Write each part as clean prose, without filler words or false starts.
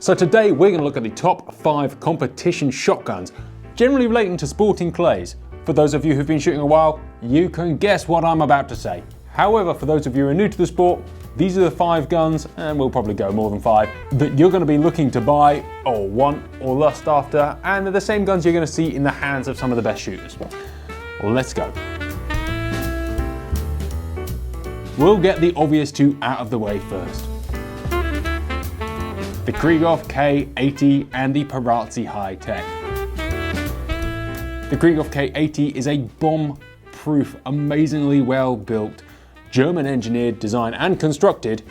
So today we're going to look at the top 5 competition shotguns, generally relating to sporting clays. For those of you who've been shooting a while, you can guess what I'm about to say. However, for those of you who are new to the sport, these are the 5 guns, and we'll probably go more than 5, that you're going to be looking to buy, or want, or lust after, and they're the same guns you're going to see in the hands of some of the best shooters. Let's go. We'll get the obvious 2 out of the way first. The Krieghoff K80 and the Perazzi High-Tech. The Krieghoff K80 is a bomb-proof, amazingly well-built, German-engineered, designed and constructed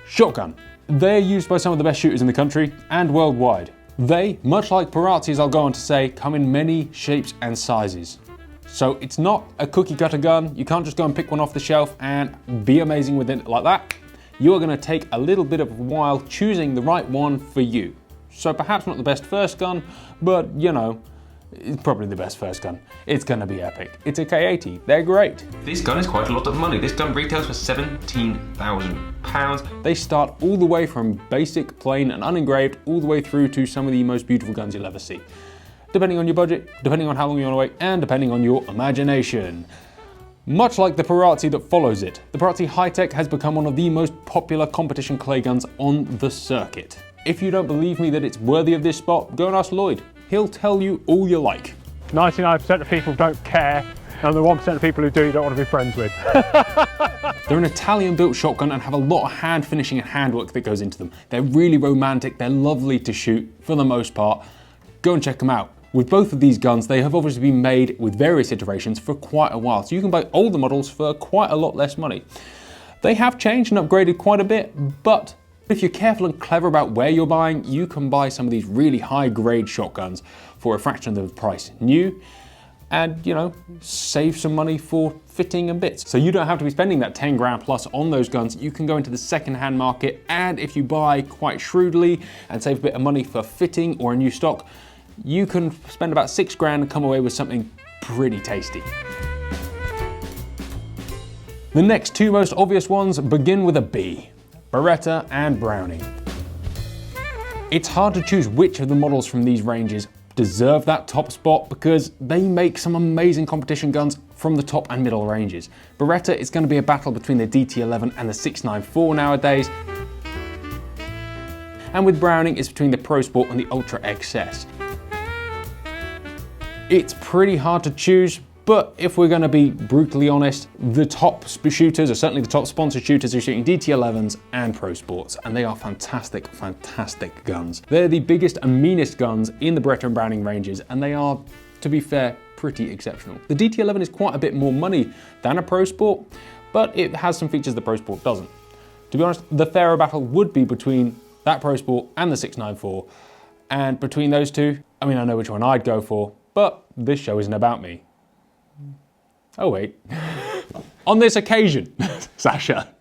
shotgun. They're used by some of the best shooters in the country and worldwide. They, much like Perazzi, as I'll go on to say, come in many shapes and sizes. So it's not a cookie-cutter gun. You can't just go and pick one off the shelf and be amazing with it like that. You are going to take a little bit of a while choosing the right one for you. So perhaps not the best first gun, but you know, it's probably the best first gun. It's going to be epic. It's a K80. They're great. This gun is quite a lot of money. This gun retails for £17,000. They start all the way from basic, plain and unengraved, all the way through to some of the most beautiful guns you'll ever see. Depending on your budget, depending on how long you want to wait, and depending on your imagination. Much like the Perazzi that follows it, the Perazzi High-Tech has become one of the most popular competition clay guns on the circuit. If you don't believe me that it's worthy of this spot, go and ask Lloyd. He'll tell you all you like. 99% of people don't care, and the 1% of people who do you don't want to be friends with. They're an Italian-built shotgun and have a lot of hand finishing and handwork that goes into them. They're really romantic, they're lovely to shoot for the most part. Go and check them out. With both of these guns, they have obviously been made with various iterations for quite a while, so you can buy older models for quite a lot less money. They have changed and upgraded quite a bit, but if you're careful and clever about where you're buying, you can buy some of these really high-grade shotguns for a fraction of the price new, and you know, save some money for fitting and bits. So you don't have to be spending that 10 grand plus on those guns. You can go into the second-hand market, and if you buy quite shrewdly and save a bit of money for fitting or a new stock, you can spend about 6 grand and come away with something pretty tasty. The next 2 most obvious ones begin with a B, Beretta and Browning. It's hard to choose which of the models from these ranges deserve that top spot because they make some amazing competition guns from the top and middle ranges. Beretta is going to be a battle between the DT11 and the 694 nowadays. And with Browning, it's between the Pro Sport and the Ultra XS. It's pretty hard to choose, but if we're going to be brutally honest, the top shooters, or certainly the top sponsored shooters, are shooting DT11s and Pro Sports, and they are fantastic, fantastic guns. They're the biggest and meanest guns in the Beretta and Browning ranges, and they are, to be fair, pretty exceptional. The DT11 is quite a bit more money than a Pro Sport, but it has some features the Pro Sport doesn't. To be honest, the fairer battle would be between that Pro Sport and the 694, and between those two, I mean, I know which one I'd go for, but this show isn't about me. Oh wait. On this occasion, Sasha,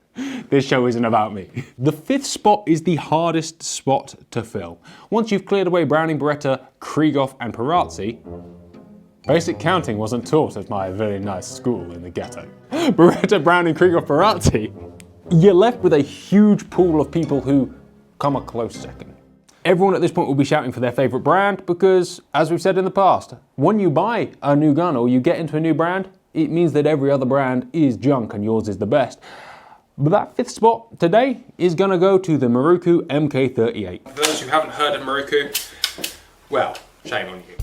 this show isn't about me. The 5th spot is the hardest spot to fill. Once you've cleared away Browning, Beretta, Krieghoff and Perazzi, basic counting wasn't taught at my very nice school in the ghetto. Beretta, Browning, Krieghoff, Perazzi, you're left with a huge pool of people who come a close second. Everyone at this point will be shouting for their favourite brand because, as we've said in the past, when you buy a new gun or you get into a new brand, it means that every other brand is junk and yours is the best. But that 5th spot today is going to go to the Maruku MK38. For those who haven't heard of Maruku, well, shame on you.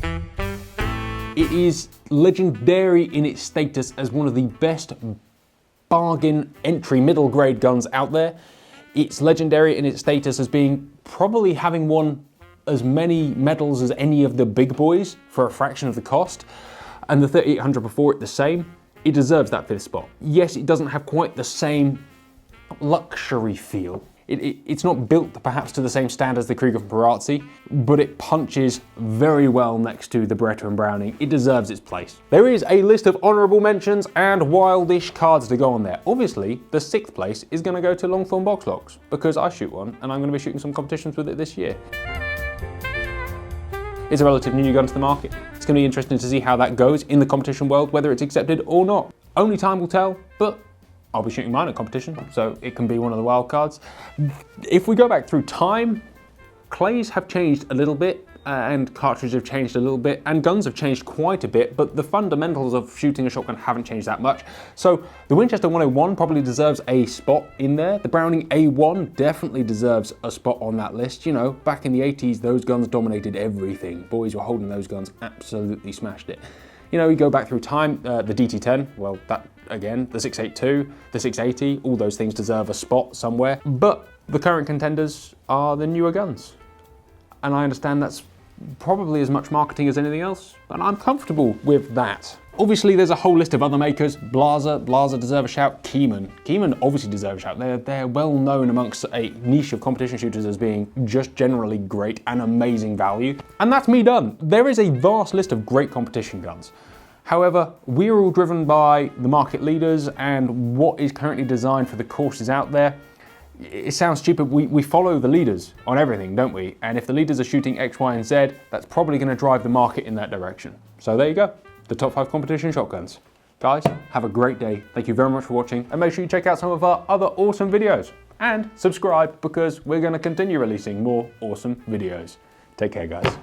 It is legendary in its status as one of the best bargain entry middle grade guns out there. It's legendary in its status as being probably having won as many medals as any of the big boys for a fraction of the cost, and the 3800 before it the same. It deserves that 5th spot. Yes, it doesn't have quite the same luxury feel. It's not built perhaps to the same standard as the Krieghoff and Perazzi, but it punches very well next to the Beretta and Browning. It deserves its place. There is a list of honourable mentions and wildish cards to go on there. Obviously, the 6th place is going to go to Longthorn Box Locks, because I shoot one and I'm going to be shooting some competitions with it this year. It's a relatively new gun to the market. It's going to be interesting to see how that goes in the competition world, whether it's accepted or not. Only time will tell, but I'll be shooting mine at competition, so it can be one of the wild cards. If we go back through time, clays have changed a little bit, and cartridges have changed a little bit, and guns have changed quite a bit, but the fundamentals of shooting a shotgun haven't changed that much. So the Winchester 101 probably deserves a spot in there. The Browning A1 definitely deserves a spot on that list. You know, back in the 80s, those guns dominated everything. Boys were holding those guns, absolutely smashed it. You know, you go back through time, the DT10, well, that again, the 682, the 680, all those things deserve a spot somewhere. But the current contenders are the newer guns. And I understand that's probably as much marketing as anything else, but I'm comfortable with that. Obviously, there's a whole list of other makers. Blaser deserve a shout. Keeman obviously deserve a shout. They're well known amongst a niche of competition shooters as being just generally great and amazing value. And that's me done. There is a vast list of great competition guns. However, we're all driven by the market leaders and what is currently designed for the courses out there. It sounds stupid, we follow the leaders on everything, don't we? And if the leaders are shooting X, Y, and Z, that's probably going to drive the market in that direction. So there you go, the top 5 competition shotguns. Guys, have a great day. Thank you very much for watching, and make sure you check out some of our other awesome videos. And subscribe, because we're going to continue releasing more awesome videos. Take care, guys.